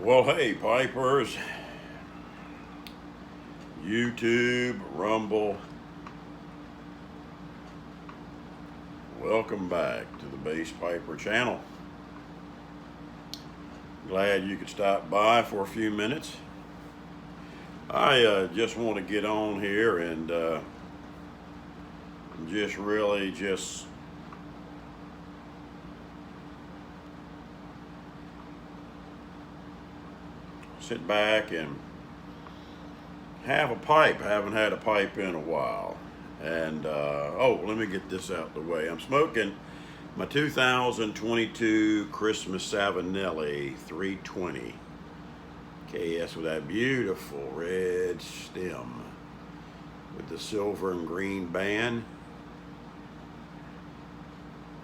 Well, hey, Pipers, YouTube, Rumble, welcome back to the Bass Piper channel. Glad you could stop by for a few minutes. I just want to get on here and just sit back and have a pipe. I haven't had a pipe in a while. And, let me get this out the way. I'm smoking my 2022 Christmas Savinelli 320 KS with that beautiful red stem with the silver and green band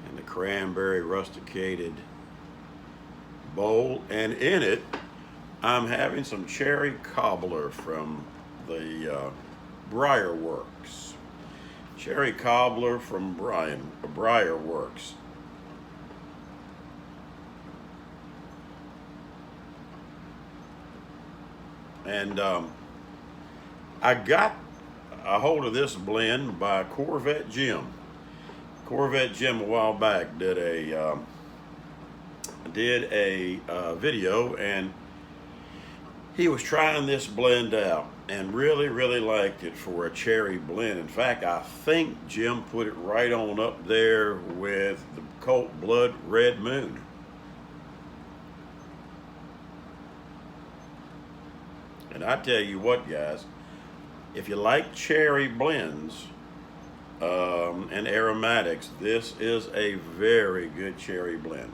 and the cranberry rusticated bowl. And in it, I'm having some cherry cobbler from the Briar Works. Cherry cobbler from Briar Works. And I got a hold of this blend by Corvette Jim. Corvette Jim a while back did a video, and he was trying this blend out and really liked it for a cherry blend. In fact, I think Jim put it right on up there with the Colt Blood Red Moon. And I tell you what, guys, if you like cherry blends and aromatics, this is a very good cherry blend.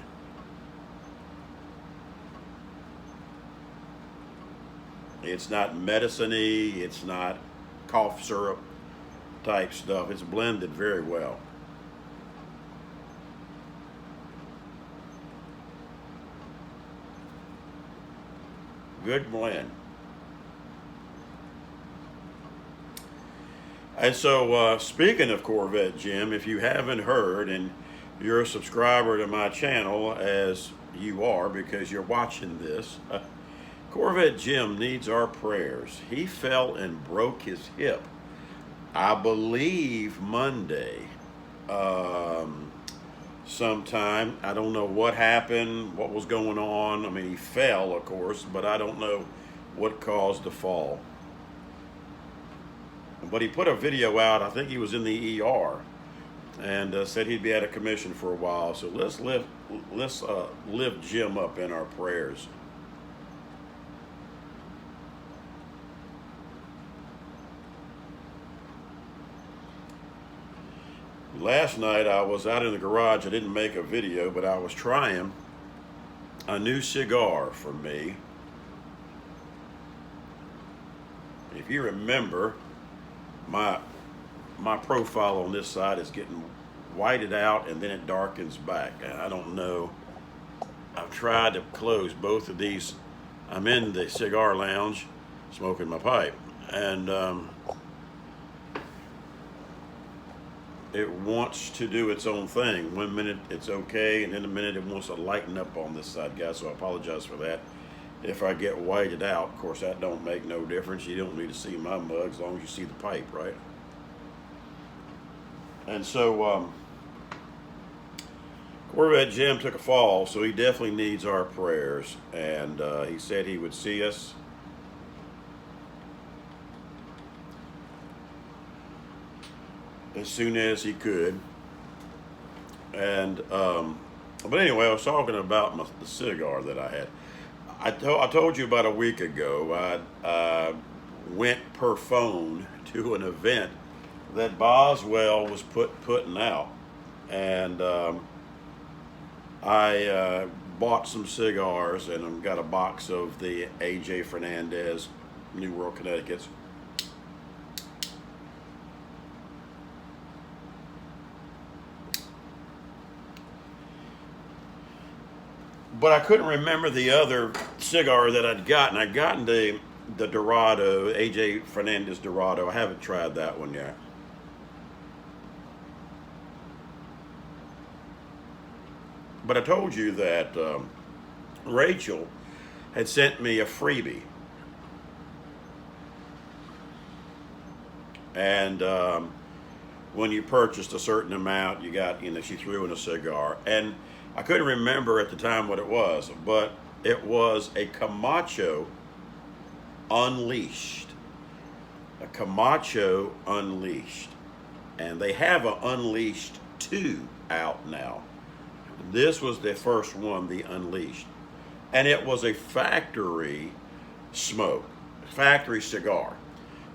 It's not medicine-y, it's not cough syrup type stuff. It's blended very well. Good blend. And so, speaking of Corvette Jim, if you haven't heard and you're a subscriber to my channel, as you are because you're watching this, Corvette Jim needs our prayers. He fell and broke his hip, I believe Monday sometime. I don't know what happened, what was going on. I mean, he fell, of course, but I don't know what caused the fall. But he put a video out. I think he was in the ER, and said he'd be out of commission for a while. So let's lift Jim up in our prayers. Last night I was out in the garage. I didn't make a video, but I was trying a new cigar for me. If you remember, my profile on this side is getting whited out and then it darkens back. I don't know. I've tried to close both of these. I'm in the cigar lounge smoking my pipe, and it wants to do its own thing. 1 minute it's okay, and in a minute it wants to lighten up on this side, guys, so I apologize for that. If I get whited out, of course, that don't make no difference. You don't need to see my mug as long as you see the pipe, right? And so, Corvette Jim took a fall, so he definitely needs our prayers. And he said he would see us as soon as he could. And but anyway, I was talking about the cigar that I had. I told you about a week ago I went per phone to an event that Boswell was putting out, and I bought some cigars, and I've got a box of the AJ Fernandez New World Connecticut's. But I couldn't remember the other cigar that I'd gotten. I'd gotten the Dorado, AJ Fernandez Dorado. I haven't tried that one yet. But I told you that Rachel had sent me a freebie. And when you purchased a certain amount, you got, she threw in a cigar. And I couldn't remember at the time what it was, but it was a Camacho Unleashed. A Camacho Unleashed. And they have an Unleashed 2 out now. This was the first one, the Unleashed. And it was a factory smoke, factory cigar,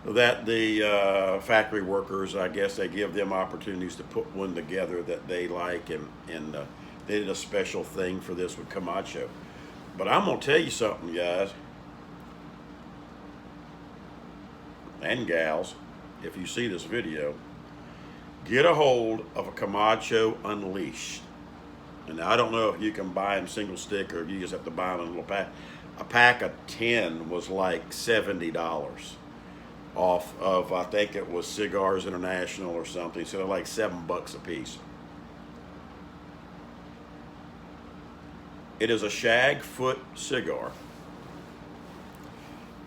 that the factory workers, I guess they give them opportunities to put one together that they like, and they did a special thing for this with Camacho. But I'm going to tell you something, guys and gals, if you see this video, get a hold of a Camacho Unleashed. And I don't know if you can buy them single stick or if you just have to buy them in a little pack. A pack of 10 was like $70 off of, I think it was Cigars International or something. So they're like $7 a piece. It is a shag foot cigar.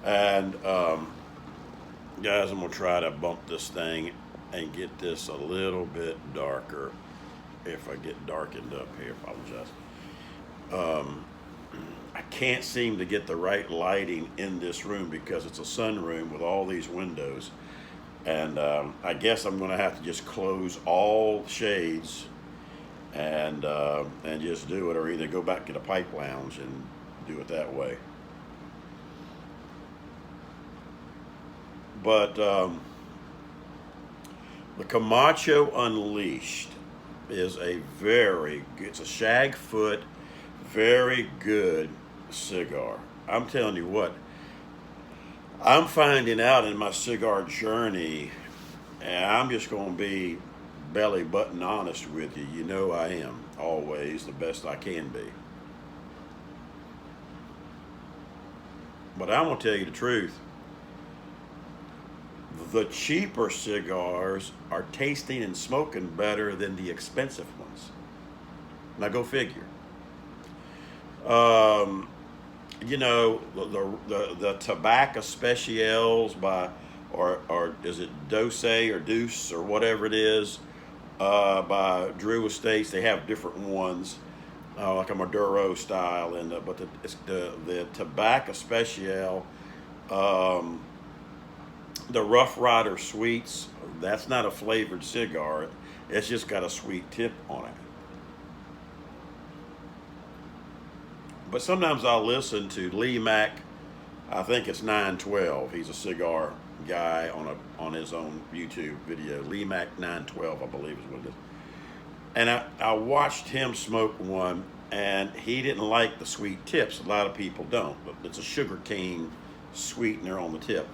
And guys, I'm going to try to bump this thing and get this a little bit darker. If I get darkened up here, apologize. I can't seem to get the right lighting in this room because it's a sunroom with all these windows. And I guess I'm going to have to just close all shades and just do it, or either go back to the pipe lounge and do it that way. But the Camacho Unleashed is it's a shag foot, very good cigar. I'm telling you what, I'm finding out in my cigar journey, and I'm just going to be belly button honest with you. You know I am always the best I can be. But I'm going to tell you the truth. The cheaper cigars are tasting and smoking better than the expensive ones. Now go figure. The Tobacco Specials by, or is it Dose or Deuce or whatever it is, by Drew Estates. They have different ones, like a Maduro style, and but it's the Tobacco Special. The Rough Rider Sweets, that's not a flavored cigar. It's just got a sweet tip on it. But sometimes I'll listen to Lee Mack. I think it's 912. He's a cigar guy on his own YouTube video. Lee Mack 912, I believe is what it is. And I watched him smoke one, and he didn't like the sweet tips. A lot of people don't, but it's a sugar cane sweetener on the tip.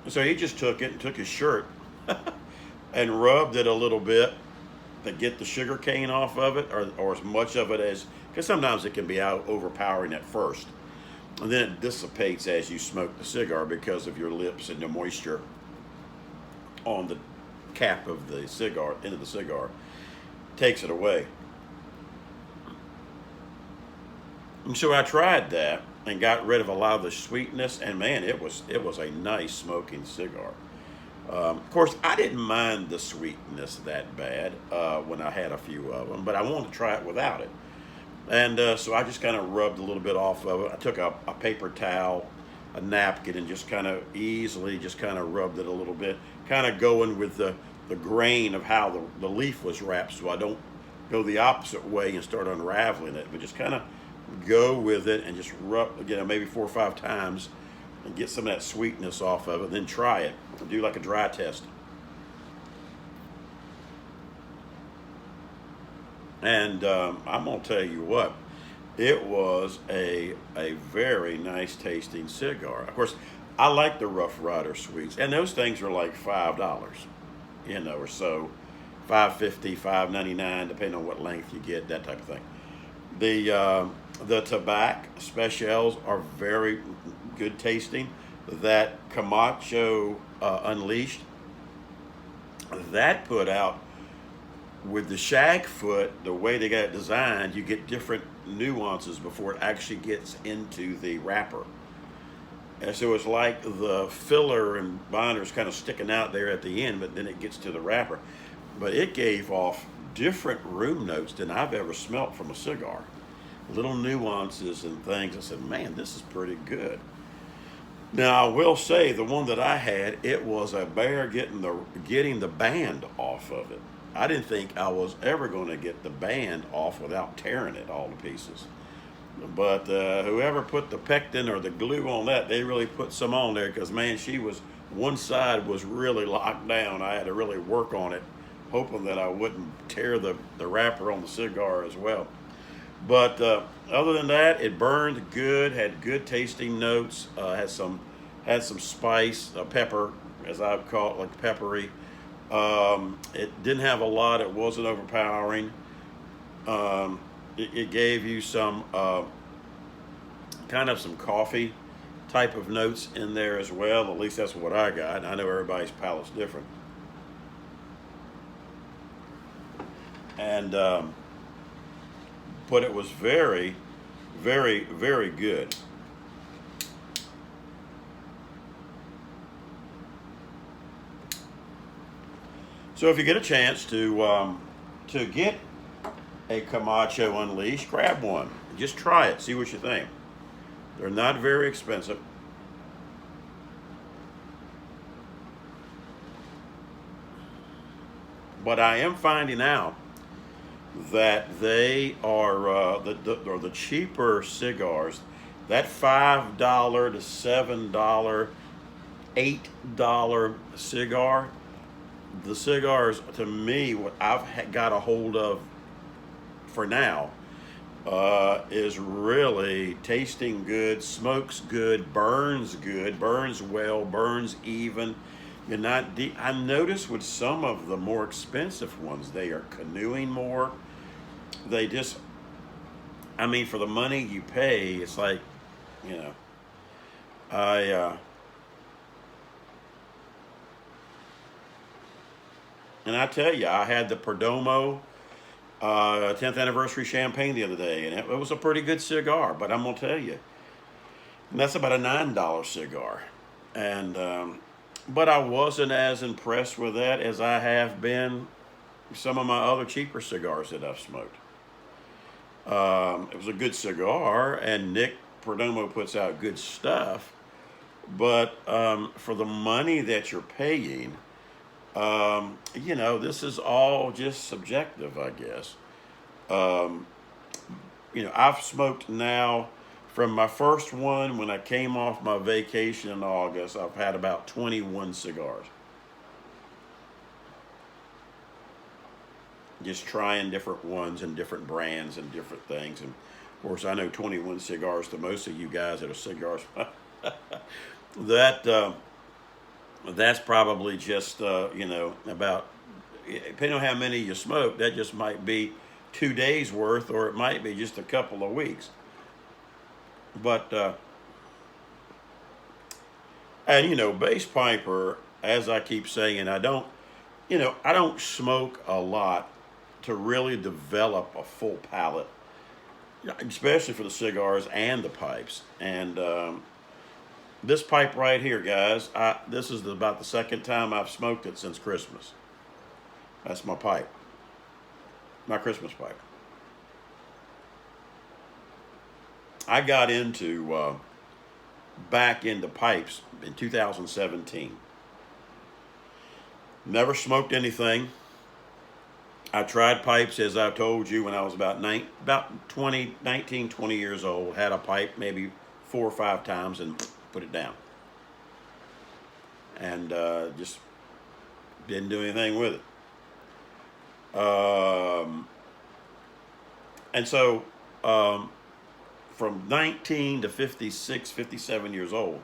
So he just took it and took his shirt and rubbed it a little bit to get the sugar cane off of it, or as much of it as, because sometimes it can be overpowering at first. And then it dissipates as you smoke the cigar because of your lips and the moisture on the cap of the cigar, end of the cigar, takes it away. And so I tried that and got rid of a lot of the sweetness, and man, it was a nice smoking cigar. Of course, I didn't mind the sweetness that bad when I had a few of them, but I wanted to try it without it. And so I just kind of rubbed a little bit off of it. I took a paper towel, a napkin, and just kind of easily just kind of rubbed it a little bit, kind of going with the grain of how the leaf was wrapped, so I don't go the opposite way and start unraveling it, but just kind of go with it and just rub, maybe 4 or 5 times and get some of that sweetness off of it, then try it. Do like a dry test. And I'm going to tell you what, it was a very nice tasting cigar. Of course, I like the Rough Rider Sweets, and those things are like $5, or so, $5.50, $5.99, depending on what length you get, that type of thing. The Tobacco Specials are very good tasting. That Camacho Unleashed, that put out with the shag foot, the way they got it designed, you get different nuances before it actually gets into the wrapper. And so it's like the filler and binder is kind of sticking out there at the end, but then it gets to the wrapper. But it gave off different room notes than I've ever smelt from a cigar. Little nuances and things. I said, man, this is pretty good. Now I will say the one that I had, it was a bear getting the band off of it. I didn't think I was ever going to get the band off without tearing it all to pieces. But whoever put the pectin or the glue on that, they really put some on there because, man, one side was really locked down. I had to really work on it, hoping that I wouldn't tear the wrapper on the cigar as well. But other than that, it burned good, had good tasting notes, had some spice, pepper, as I've called it, like peppery. It didn't have a lot. It wasn't overpowering. It gave you some kind of some coffee type of notes in there as well. At least that's what I got. I know everybody's palate's different. And but it was very, very, very good. So if you get a chance to get a Camacho Unleashed, grab one. Just try it. See what you think. They're not very expensive. But I am finding out that they are the cheaper cigars. That $5 to $7, $8 cigar. The cigars, to me, what I've got a hold of for now is really tasting good, smokes good, burns well, burns even. You're not deep. I notice with some of the more expensive ones, they are canoeing more. They just, I mean, for the money you pay, it's like, you know, and I tell you, I had the Perdomo 10th anniversary champagne the other day, and it was a pretty good cigar. But I'm gonna tell you, and that's about a $9 cigar, and but I wasn't as impressed with that as I have been some of my other cheaper cigars that I've smoked. It was a good cigar, and Nick Perdomo puts out good stuff, but for the money that you're paying, you know, this is all just subjective, I guess. You know, I've smoked now from my first one when I came off my vacation in August. I've had about 21 cigars. Just trying different ones and different brands and different things. And of course, I know 21 cigars to most of you guys that are cigars. That's probably just, you know, about, depending on how many you smoke, that just might be 2 days worth, or it might be just a couple of weeks. But, and you know, Base Piper, as I keep saying, I don't smoke a lot to really develop a full palate, especially for the cigars and the pipes. And this pipe right here, guys, this is about the second time I've smoked it since Christmas. That's my pipe, my Christmas pipe. I got back into pipes in 2017. Never smoked anything. I tried pipes, as I told you, when I was about 19, 20 years old. Had a pipe maybe 4 or 5 times and put it down. And just didn't do anything with it. And so from 19 to 56, 57 years old,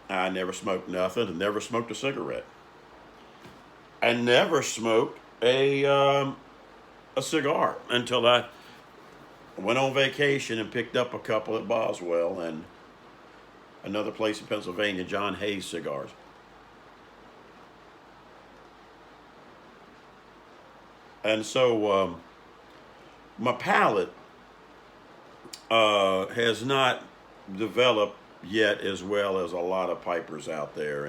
I never smoked nothing and never smoked a cigarette. I never smoked a cigar until I went on vacation and picked up a couple at Boswell and another place in Pennsylvania, John Hayes Cigars. And so my palate has not developed yet as well as a lot of pipers out there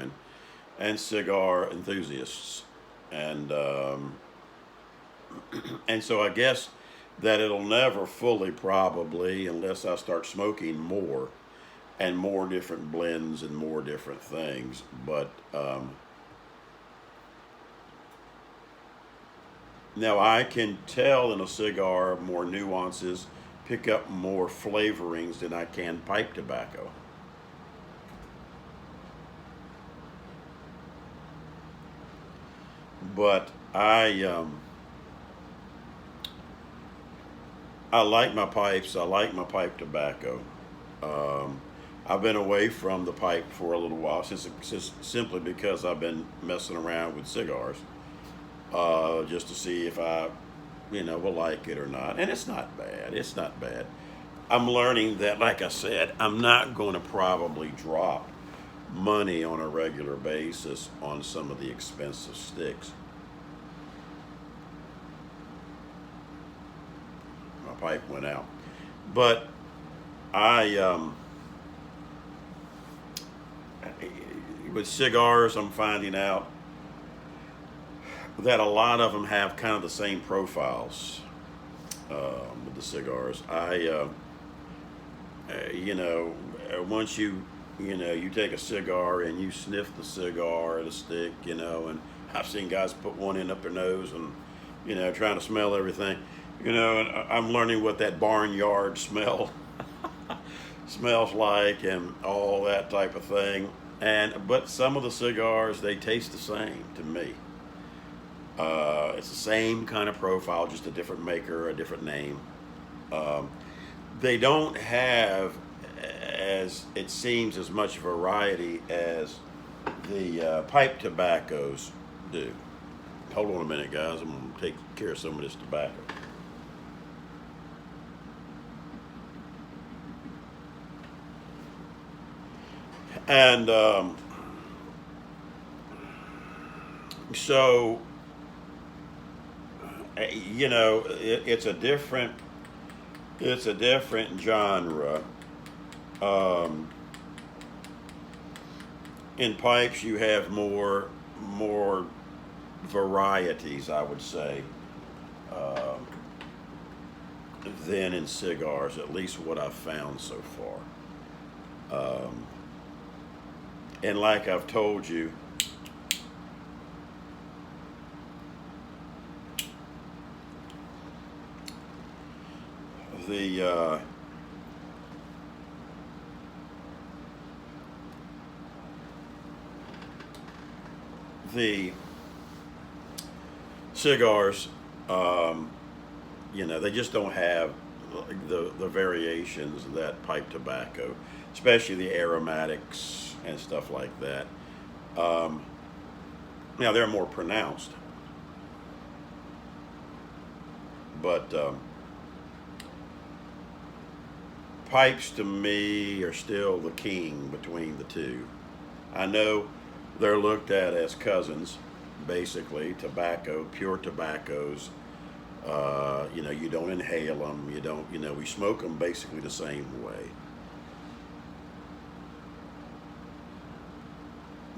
and cigar enthusiasts. And and so I guess that it'll never fully probably unless I start smoking more and more different blends and more different things. But now I can tell in a cigar more nuances, pick up more flavorings than I can pipe tobacco. But I like my pipes. I like my pipe tobacco. Um, I've been away from the pipe for a little while since simply because I've been messing around with cigars, just to see if I, will like it or not. And it's not bad. It's not bad. I'm learning that, like I said, I'm not going to probably drop money on a regular basis on some of the expensive sticks. My pipe went out, but I with cigars, I'm finding out that a lot of them have kind of the same profiles with the cigars. Once you take a cigar and you sniff the cigar or the stick, and I've seen guys put one in up their nose and, trying to smell everything, and I'm learning what that barnyard smell smells like and all that type of thing. But some of the cigars, they taste the same to me. It's the same kind of profile, just a different maker, a different name. Um, they don't have, as it seems, as much variety as the pipe tobaccos do. Hold on a minute, guys. I'm going to take care of some of this tobacco. And so, it's a different genre. Um, in pipes, you have more varieties, I would say, um, than in cigars. At least what I've found so far. And like I've told you, the the cigars, they just don't have the variations that pipe tobacco, especially the aromatics and stuff like that. Um, Now they're more pronounced, but pipes to me are still the king between the two. I know they're looked at as cousins, basically. Tobacco, pure tobaccos. You don't inhale them. You don't. We smoke them basically the same way.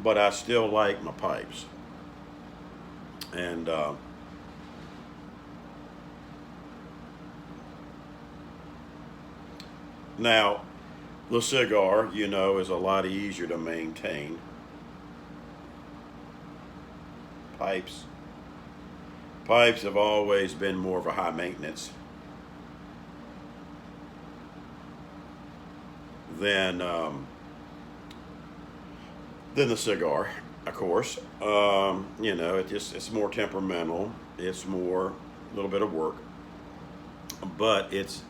But I still like my pipes, and now the cigar, is a lot easier to maintain. Pipes, pipes have always been more of a high maintenance than than the cigar, of course. It's more temperamental. It's more a little bit of work, but it's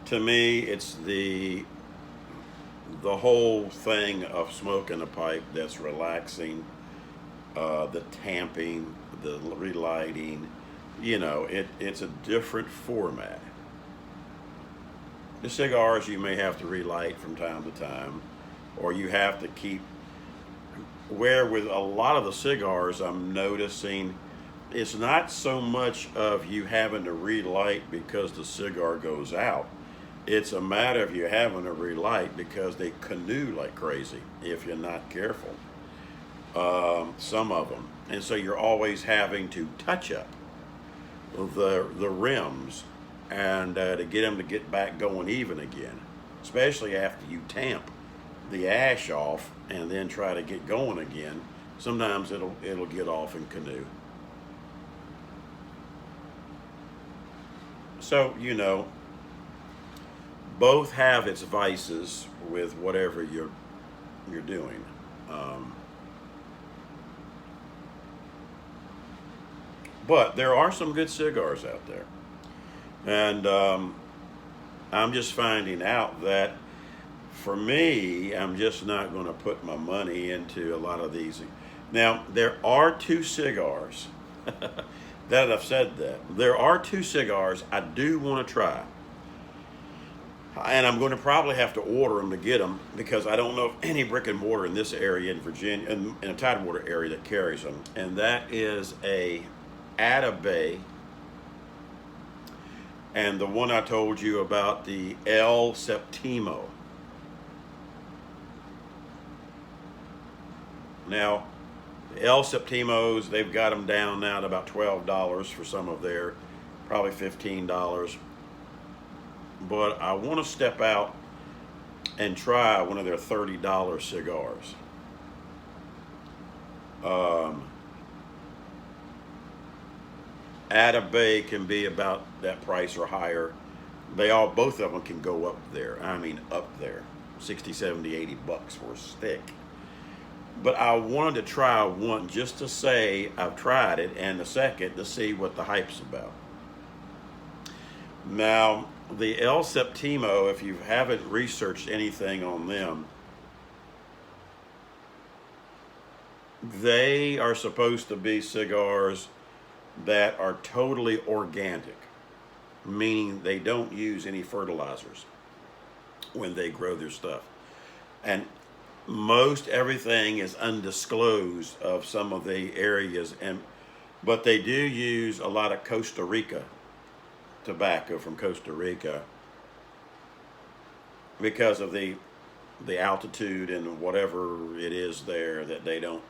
to me it's the whole thing of smoking a pipe that's relaxing, the tamping, the relighting. It's a different format. The cigars you may have to relight from time to time, or you have to keep. Where with a lot of the cigars, I'm noticing it's not so much of you having to relight because the cigar goes out. It's a matter of you having to relight because they canoe like crazy if you're not careful. Some of them, and so you're always having to touch up the rims and to get them to get back going even again, especially after you tamp the ash off and then try to get going again. Sometimes it'll get off in canoe. So both have its vices with whatever you're doing. Um, but there are some good cigars out there, and I'm just finding out that for me, I'm just not going to put my money into a lot of these. Now, there are two cigars that I've said that. There are two cigars I do want to try. And I'm going to probably have to order them to get them because I don't know of any brick and mortar in this area in Virginia, in a Tidewater area that carries them. And that is a Atabey, and the one I told you about, the El Septimo. Now, the El Septimos, they've got them down now to about $12 for some of their, probably $15. But I want to step out and try one of their $30 cigars. Atabey can be about that price or higher. Both of them can go up there. I mean, up there. 60, 70, 80 bucks for a stick. But I wanted to try one just to say I've tried it, and the second to see what the hype's about. Now, the El Septimo, if you haven't researched anything on them, they are supposed to be cigars that are totally organic, meaning they don't use any fertilizers when they grow their stuff. And most everything is undisclosed of some of the areas, but they do use a lot of Costa Rica tobacco from Costa Rica because of the altitude and whatever it is there that they don't.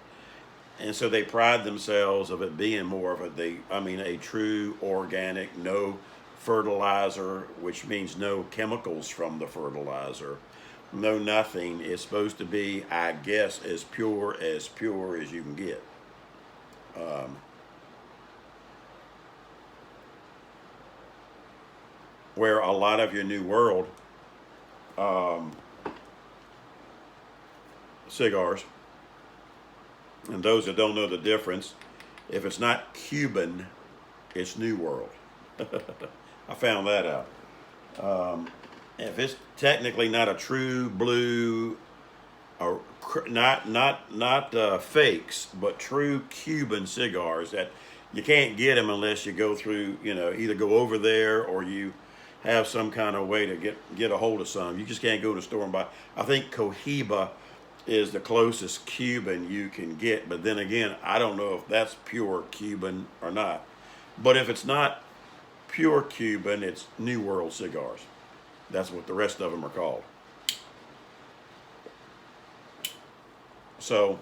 And so they pride themselves of it being more of a true organic, no fertilizer, which means no chemicals from the fertilizer, no nothing. It's supposed to be, I guess, as pure as you can get. Where a lot of your New World cigars, and those that don't know the difference, if it's not Cuban, it's New World. I found that out. If it's technically not a true blue, or not fakes, but true Cuban cigars, that you can't get them unless you go through, either go over there or you have some kind of way to get a hold of some. You just can't go to the store and buy. I think Cohiba is the closest Cuban you can get, but then again, I don't know if that's pure Cuban or not. But if it's not pure Cuban, it's New World cigars. That's what the rest of them are called. So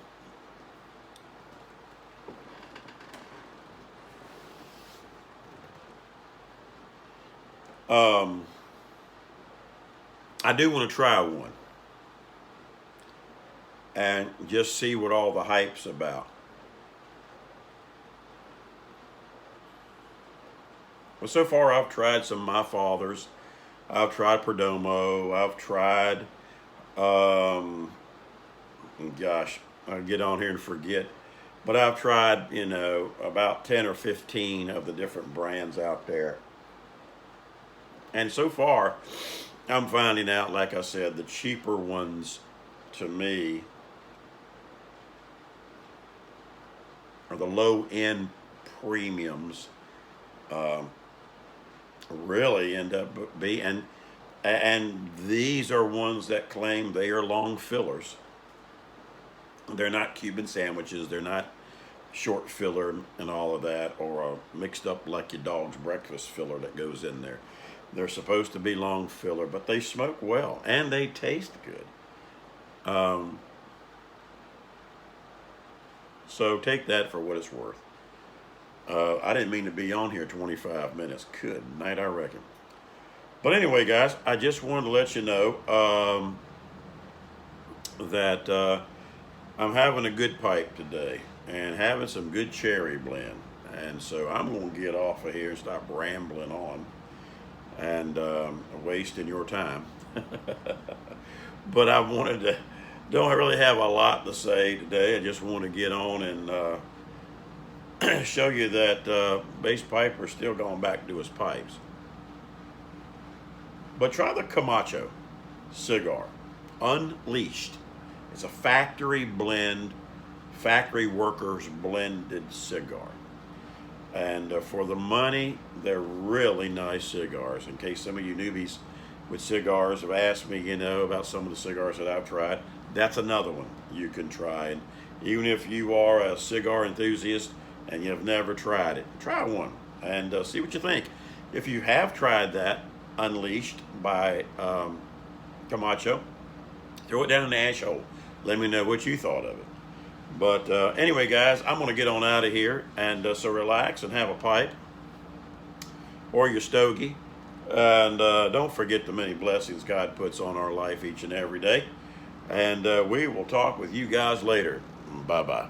I do want to try one and just see what all the hype's about. Well, so far I've tried some of my fathers. I've tried Perdomo. I've tried, gosh, I'll get on here and forget. But I've tried, about 10 or 15 of the different brands out there. And so far, I'm finding out, like I said, the cheaper ones, to me, or the low-end premiums, really end up being, and these are ones that claim they are long fillers. They're not Cuban sandwiches. They're not short filler and all of that, or a mixed up like your dog's breakfast filler that goes in there. They're supposed to be long filler, but they smoke well and they taste good. So take that for what it's worth. I didn't mean to be on here 25 minutes. Good night, I reckon. But anyway, guys, I just wanted to let you know that I'm having a good pipe today and having some good cherry blend. And so I'm going to get off of here and stop rambling on and wasting your time. But I wanted to, don't really have a lot to say today. I just want to get on and show you that Bass Piper's still going back to his pipes. But try the Camacho cigar, Unleashed. It's a factory blend, factory workers blended cigar. And for the money, they're really nice cigars. In case some of you newbies with cigars have asked me, you know, about some of the cigars that I've tried, that's another one you can try. And even if you are a cigar enthusiast and you've never tried it, try one and see what you think. If you have tried that Unleashed by Camacho, throw it down in the ash hole. Let me know what you thought of it. But anyway, guys, I'm going to get on out of here. And so relax and have a pipe or your stogie. And don't forget the many blessings God puts on our life each and every day. And we will talk with you guys later. Bye-bye.